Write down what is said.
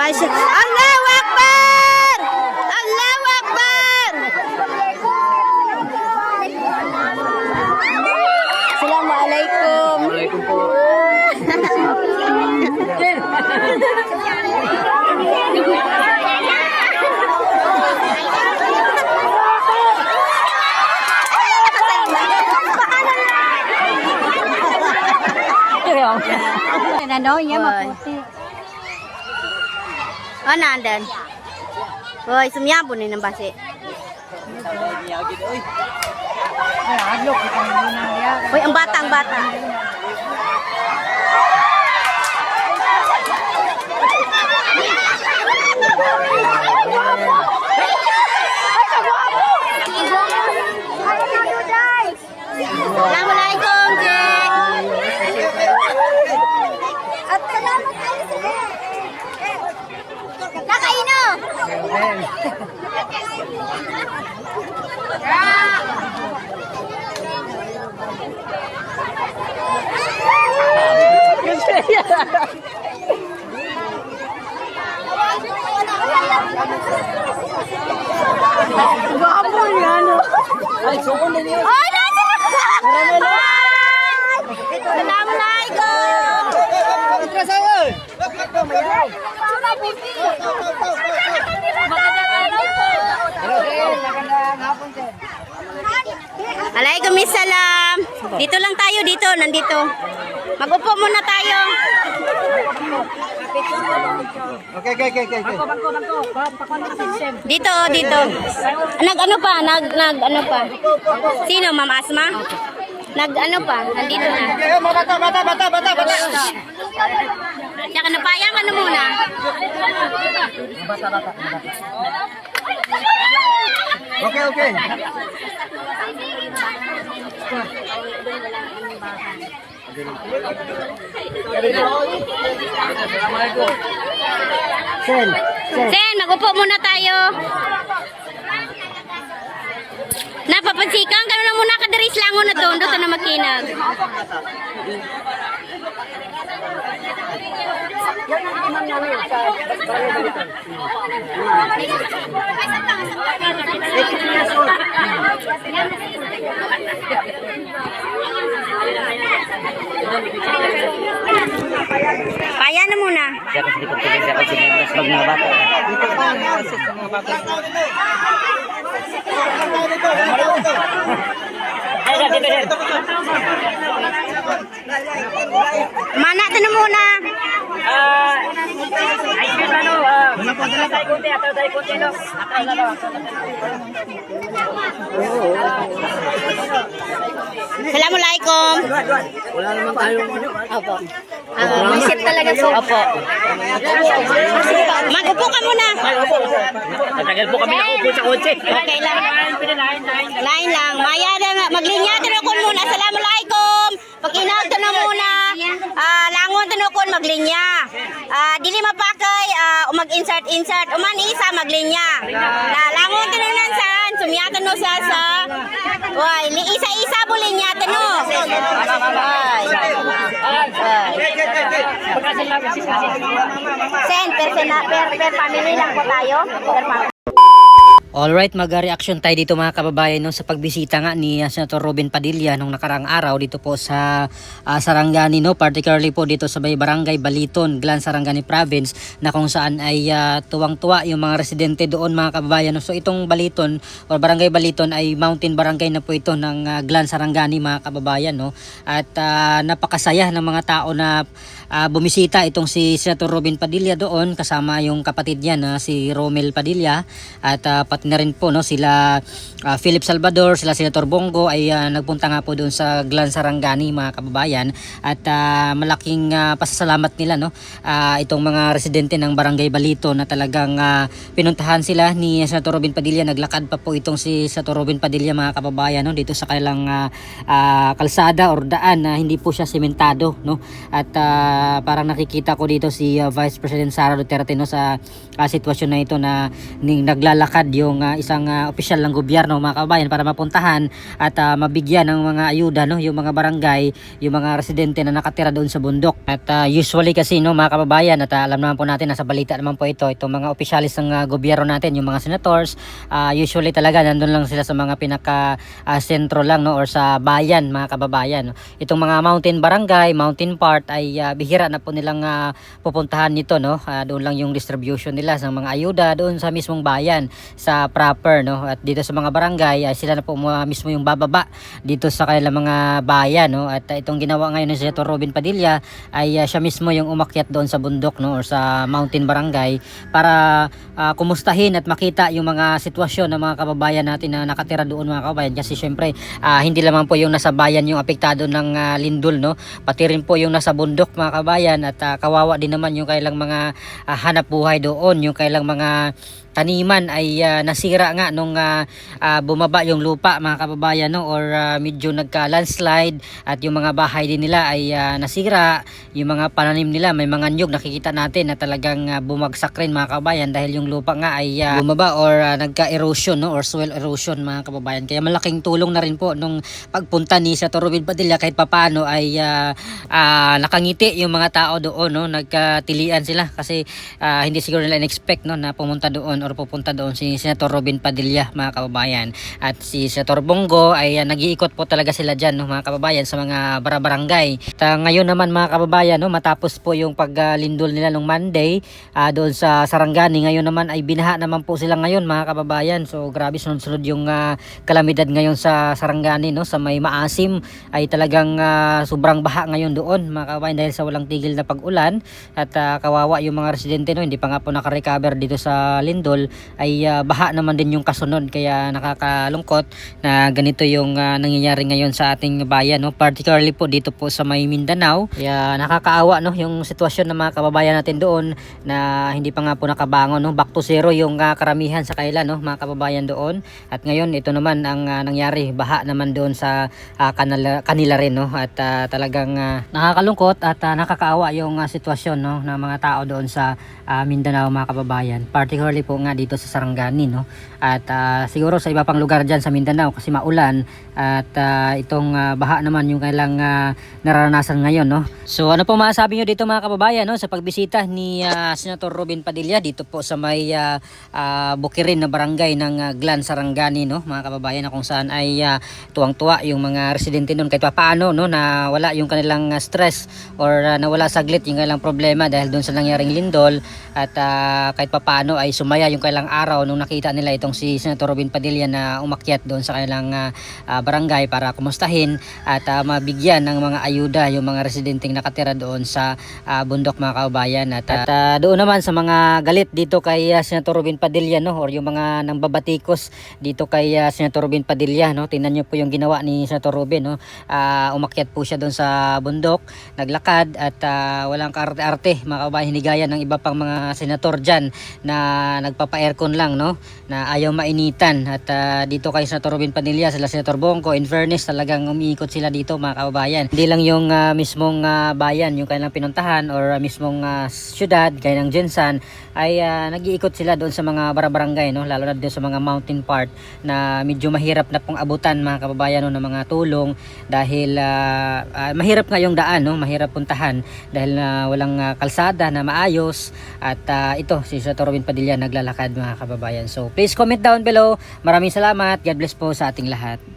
Allahu Akbar! Allahu Akbar! Assalamualaikum. Waalaikum po. Nanoy niya maputi. Oh, nandan. Hoy, sumyabo ni ng basi. Hoy, ang bata, ang bata. Assalamualaikum, Cik. At salamat kayo sa Kakaino. Baboy yan. Ay, suko na niyo. Ay, nasa! Assalamualaikum. Waalaikumsalam. Dito lang tayo, dito, nandito. Mag-upo muna tayo. Okay. Dito, dito. Nag-ano pa? Nag-ano pa? Sino, Ma'am Asma? Nag-ano pa? Nandito na. Bata. Tsaka napayang ano muna? Okay. Sen, mag-upo muna tayo. Napapansikan ka na muna kadaris langon na to. Doon na makinag. Paya na muna. Siya kasi di pagpilin siya kasi mas mag mga bata. Mana ito na muna. Assalamualaikum. Wala naman tayong Opo. Visit talaga so. Opo. Mag-upo ka muna. Matagal po kami nakaupo sa kotse. Okay lang. Lain lang. Maya na maglinya tinukon muna. Assalamualaikum. Pag inagto na muna. Langon tinukon maglinya. Dili mapakay mag-insert. Uman isa maglinya. Langon tinunan saan. Sumyatan no sa Wai, isa-isa buli niya no. Sen, per family lang po tayo. Per family. Alright, mag-reaction tayo dito mga kababayan no, sa pagbisita nga ni Senator Robin Padilla nung nakaraang araw dito po sa Sarangani, no, particularly po dito sa Barangay Baliton, Glan Sarangani Province, na kung saan ay tuwang-tuwa yung mga residente doon mga kababayan. No. So itong Baliton or Barangay Baliton ay mountain barangay na po ito ng Glan Sarangani mga kababayan. No. At napakasaya ng mga tao na bumisita itong si Senator Robin Padilla doon kasama yung kapatid niya na si Romel Padilla at pati na rin po no sila Philip Salvador, sila Senator Bongo ay nagpunta nga po doon sa Glan Sarangani mga kababayan at malaking pasasalamat nila no itong mga residente ng Barangay Balito na talagang pinuntahan sila ni Senator Robin Padilla. Naglakad pa po itong si Senator Robin Padilla mga kababayan no dito sa kanilang kalsada or daan na hindi po siya sementado no at parang nakikita ko dito si Vice President Sara Duterte no sa sitwasyon na ito na naglalakad yung isang opisyal ng gobyerno mga kababayan para mapuntahan at mabigyan ng mga ayuda no yung mga barangay, yung mga residente na nakatira doon sa bundok. At usually kasi no mga kababayan at alam naman po natin nasa balita naman po itong mga opisyalis ng gobyerno natin, yung mga senators, usually talaga nandun lang sila sa mga pinaka sentro lang no or sa bayan mga kababayan. Itong mga mountain barangay, mountain part ay bihira na po nilang pupuntahan nito no. Doon lang yung distribution nila ng mga ayuda doon sa mismong bayan sa proper no. At dito sa mga barangay ay sila na po mismo yung bababa dito sa kanilang mga bayan no. At itong ginawa ngayon ni Senator Robin Padilla ay siya mismo yung umakyat doon sa bundok no or sa mountain barangay para kumustahin at makita yung mga sitwasyon ng mga kababayan natin na nakatira doon mga kababayan. Kasi syempre hindi lamang po yung nasa bayan yung apektado ng lindol no, pati rin po yung nasa bundok mga kabayan. At kawawa din naman yung kailang mga hanap buhay doon, yung kailang mga taniman ay nasira nga nung bumaba yung lupa mga kababayan no or medyo nagka-landslide at yung mga bahay din nila ay nasira, yung mga pananim nila may mga nyug nakikita natin na talagang bumagsak rin mga kababayan dahil yung lupa nga ay bumaba or nagka-erosion no or soil erosion mga kababayan. Kaya malaking tulong na rin po nung pagpunta ni Senator Robin Padilla kahit papano ay nakangiti yung mga tao doon no, nagkatilian sila kasi hindi siguro nila in-expect no na pumunta doon or pupunta doon si Senator Robin Padilla mga kababayan. At si Senator Bongo ay nag-iikot po talaga sila dyan no, mga kababayan sa mga barangay. Ngayon naman mga kababayan no, matapos po yung paglindol nila nung Monday doon sa Sarangani, ngayon naman ay binaha naman po sila ngayon mga kababayan. So grabe sunod-sunod yung kalamidad ngayon sa Sarangani no, sa may Maasim ay talagang sobrang baha ngayon doon mga kababayan dahil sa walang tigil na pag-ulan. At kawawa yung mga residente no, hindi pa nga po nakarecover dito sa lindol ay baha naman din yung kasunod. Kaya nakakalungkot na ganito yung nangyayari ngayon sa ating bayan no, particularly po dito po sa may Mindanao. Kaya nakakaawa no yung sitwasyon ng mga kababayan natin doon na hindi pa nga po nakabangon no, back to zero yung karamihan sa kaila no mga kababayan doon. At ngayon ito naman ang nangyari, baha naman doon sa kanila rin no. At talagang nakakalungkot at nakakaawa yung sitwasyon no ng mga tao doon sa Mindanao mga kababayan, particularly po nga dito sa Sarangani no. At siguro sa iba pang lugar dyan sa Mindanao kasi maulan at itong baha naman yung kailang nararanasan ngayon no. So ano po masasabi nyo dito mga kababayan no sa pagbisita ni Senator Robin Padilla dito po sa may Bukirin na barangay ng Glan Sarangani no mga kababayan, na kung saan ay tuwang-tuwa yung mga residente noon kahit paano no na wala yung kanilang stress or nawala saglit yung kanilang problema dahil doon sa nangyaring lindol. At kahit paano ay sumaya yung kailang araw nung nakita nila itong si Senator Robin Padilla na umakyat doon sa kanilang barangay para kumustahin at mabigyan ng mga ayuda yung mga residenteng nakatira doon sa bundok mga kababayan. At doon naman sa mga galit dito kay Senator Robin Padilla no or yung mga nangbabatikos dito kay Senator Robin Padilla no, tingnan niyo po yung ginawa ni Senator Robin no. Umakyat po siya doon sa bundok, naglakad at walang kaarte-arte mga kababayan, hinigaya ng iba pang mga senator dyan na nagpapa-aircon lang no, na ayaw mainitan. At dito kay Senator Robin Padilla, sila Senator Bongo, in fairness talagang umiikot sila dito mga kababayan. Hindi lang yung mismong bayan yung kanilang pinuntahan or mismong syudad gaya ng Jensan ay nag-iikot sila doon sa mga barangay no, lalo na doon sa mga mountain part na medyo mahirap na pong abutan mga kababayan no, ng mga tulong dahil mahirap nga yung daan no, mahirap puntahan dahil walang kalsada na maayos. At ito si Senator Robin Padilla naglalakad mga kababayan. So please comment down below. Maraming salamat. God bless po sa ating lahat.